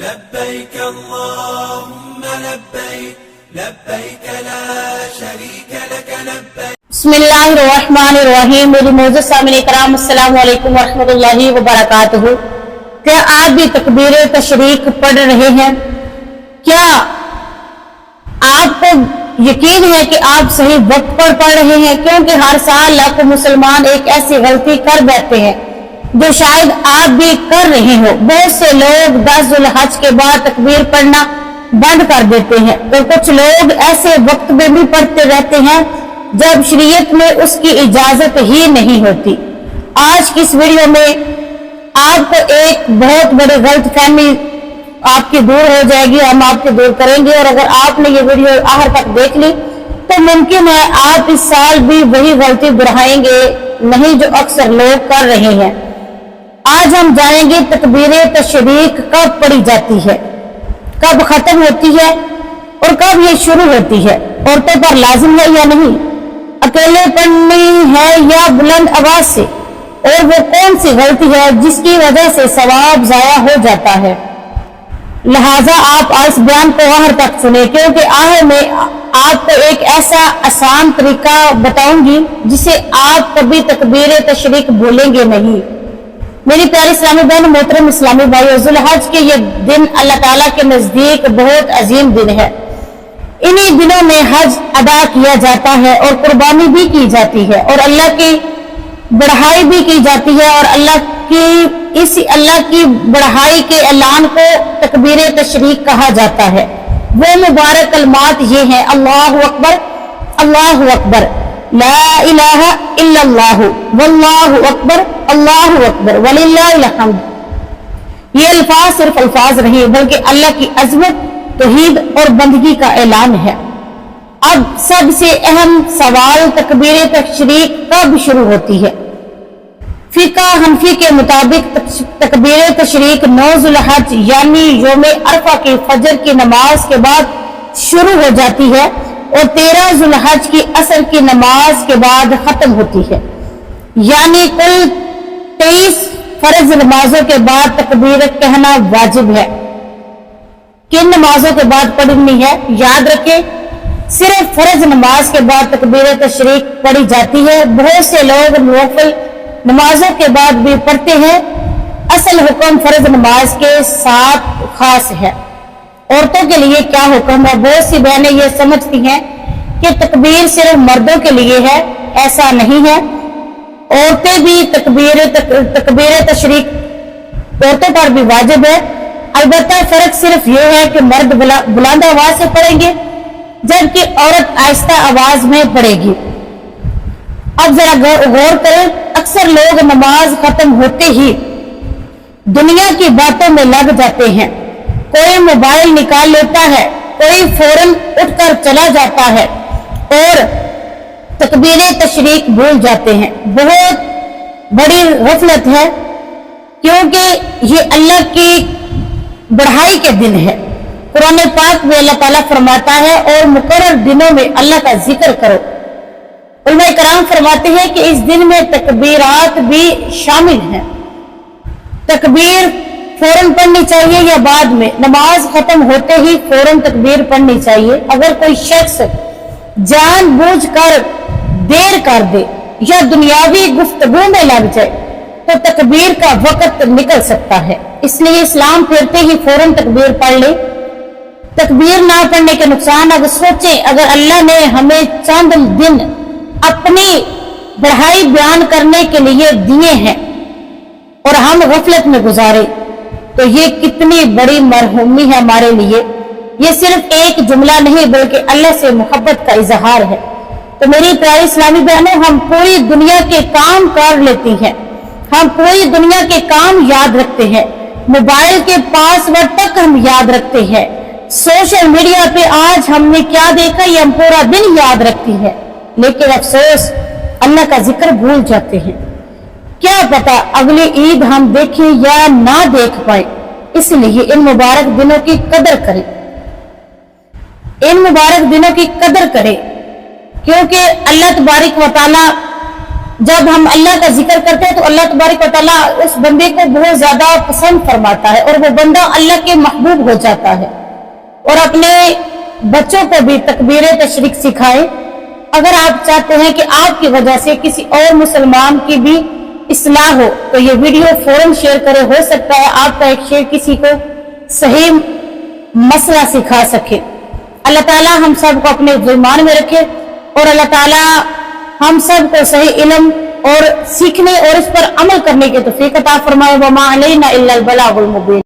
لبيك اللهم لبيك لبيك لا شريك لك لبيك بسم اللہ الرحمن الرحیم. میری معزز سامعین کرام السلام علیکم ورحمۃ اللہ وبرکاتہ. کیا آپ بھی تکبیر تشریق پڑھ رہے ہیں؟ کیا آپ کو یقین ہے کہ آپ صحیح وقت پر پڑھ رہے ہیں؟ کیونکہ ہر سال لاکھوں مسلمان ایک ایسی غلطی کر بیٹھتے ہیں جو شاید آپ بھی کر رہے ہو. بہت سے لوگ 10 ذی الحج کے بعد تکبیر پڑھنا بند کر دیتے ہیں اور کچھ لوگ ایسے وقت میں بھی پڑھتے رہتے ہیں جب شریعت میں اس کی اجازت ہی نہیں ہوتی. آج کی اس ویڈیو میں آپ کو ایک بہت بڑی غلط فہمی آپ کی دور ہو جائے گی، ہم آپ کی دور کریں گے. اور اگر آپ نے یہ ویڈیو آخر تک دیکھ لی تو ممکن ہے آپ اس سال بھی وہی غلطی دہرائیں گے نہیں جو اکثر لوگ کر رہے ہیں. آج ہم جانیں گے تکبیر تشریق کب پڑھی جاتی ہے، کب ختم ہوتی ہے اور کب یہ شروع ہوتی ہے، عورتوں پر لازم ہے یا نہیں، اکیلے پڑھنی ہے یا بلند آواز سے، اور وہ کون سی غلطی ہے جس کی وجہ سے ثواب ضائع ہو جاتا ہے. لہٰذا آپ اس بیان کو آخر تک سنیں، کیونکہ آخر میں آپ کو ایک ایسا آسان طریقہ بتاؤں گی جسے آپ کبھی تکبیر تشریق بھولیں گے نہیں. میری پیاری اسلامی بہن، محترم اسلامی بھائی، ذی الحج کے یہ دن اللہ تعالیٰ کے نزدیک بہت عظیم دن ہے. انہی دنوں میں حج ادا کیا جاتا ہے اور قربانی بھی کی جاتی ہے اور اللہ کی بڑھائی بھی کی جاتی ہے، اور اللہ کی بڑھائی کے اعلان کو تکبیر تشریق کہا جاتا ہے. وہ مبارک کلمات یہ ہیں: اللہ اکبر، اللہ اکبر، لا الہ الا اللہ، واللہ اکبر، اللہ اکبر، وللہ الحمد. یہ الفاظ صرف الفاظ نہیں بلکہ اللہ کی عظمت، توحید اور بندگی کا اعلان ہے. اب سب سے اہم سوال، تکبیر تشریق کب شروع ہوتی ہے؟ فقہ حنفی کے مطابق تکبیر تشریق 9 ذی الحج یعنی یوم عرفہ کی فجر کی نماز کے بعد شروع ہو جاتی ہے اور 13 ذی الحج کی عصر کی نماز کے بعد ختم ہوتی ہے. یعنی کل 23 فرض نمازوں کے بعد تکبیر کہنا واجب ہے. کن نمازوں کے بعد پڑھنی ہے؟ یاد رکھیں، صرف فرض نماز کے بعد تکبیر تشریق پڑھی جاتی ہے. بہت سے لوگ نوافل نمازوں کے بعد بھی پڑھتے ہیں. اصل حکم فرض نماز کے ساتھ خاص ہے. عورتوں کے لیے کیا حکم ہے؟ بہت سی بہنیں یہ سمجھتی ہیں کہ تکبیر صرف مردوں کے لیے ہے. ایسا نہیں ہے، عورتیں بھی تکبیر تشریق عورتوں پر بھی واجب ہے. البتہ فرق صرف یہ ہے کہ مرد بلند آواز سے پڑھیں گے جبکہ عورت آہستہ آواز میں پڑھے گی. اب ذرا غور کریں، اکثر لوگ نماز ختم ہوتے ہی دنیا کی باتوں میں لگ جاتے ہیں. کوئی موبائل نکال لیتا ہے، کوئی فوراً اٹھ کر چلا جاتا ہے اور تکبیر تشریق بھول جاتے ہیں. بہت بڑی غفلت ہے، کیونکہ یہ اللہ کی بڑھائی کے دن ہے. قرآن پاک میں اللہ تعالیٰ فرماتا ہے اور مقرر دنوں میں اللہ کا ذکر کرو. علماء کرام فرماتے ہیں کہ اس دن میں تکبیرات بھی شامل ہیں. تکبیر فوراً پڑھنی چاہیے یا بعد میں؟ نماز ختم ہوتے ہی فوراً تکبیر پڑھنی چاہیے. اگر کوئی شخص جان بوجھ کر دیر کر دے یا دنیاوی گفتگو میں لگ جائے تو تکبیر کا وقت نکل سکتا ہے. اس لیے اسلام پھرتے ہی فوراً تکبیر پڑھ لے. تکبیر نہ پڑھنے کے نقصان اگر سوچیں، اگر اللہ نے ہمیں چند دن اپنی بڑھائی بیان کرنے کے لیے دیے ہیں اور ہم غفلت میں گزارے تو یہ کتنی بڑی مرحومی ہے ہمارے لیے. یہ صرف ایک جملہ نہیں بلکہ اللہ سے محبت کا اظہار ہے. تو میری پیاری اسلامی بہنوں، ہم پوری دنیا کے کام کر لیتی ہیں، ہم پوری دنیا کے کام یاد رکھتے ہیں، موبائل کے پاسورڈ تک ہم یاد رکھتے ہیں، سوشل میڈیا پہ آج ہم نے کیا دیکھا یہ ہم پورا دن یاد رکھتی ہیں، لیکن افسوس اللہ کا ذکر بھول جاتے ہیں. کیا پتا اگلی عید ہم دیکھیں یا نہ دیکھ پائیں. اس لیے ان مبارک دنوں کی قدر کریں، ان مبارک دنوں کی قدر کریں، کیونکہ اللہ تبارک و تعالیٰ جب ہم اللہ کا ذکر کرتے ہیں تو اللہ تبارک و تعالیٰ اس بندے کو بہت زیادہ پسند فرماتا ہے اور وہ بندہ اللہ کے محبوب ہو جاتا ہے. اور اپنے بچوں کو بھی تکبیر تشریق سکھائیں. اگر آپ چاہتے ہیں کہ آپ کی وجہ سے کسی اور مسلمان کی بھی اصلاح ہو تو یہ ویڈیو فوراً شیئر کریں. ہو سکتا ہے آپ کا ایک شیئر کسی کو صحیح مسئلہ سکھا سکے. اللہ تعالیٰ ہم سب کو اپنے ایمان میں رکھے اور اللہ تعالیٰ ہم سب کو صحیح علم اور سیکھنے اور اس پر عمل کرنے کی توفیق عطا فرمائے. وما علینا الا البلاغ المبین.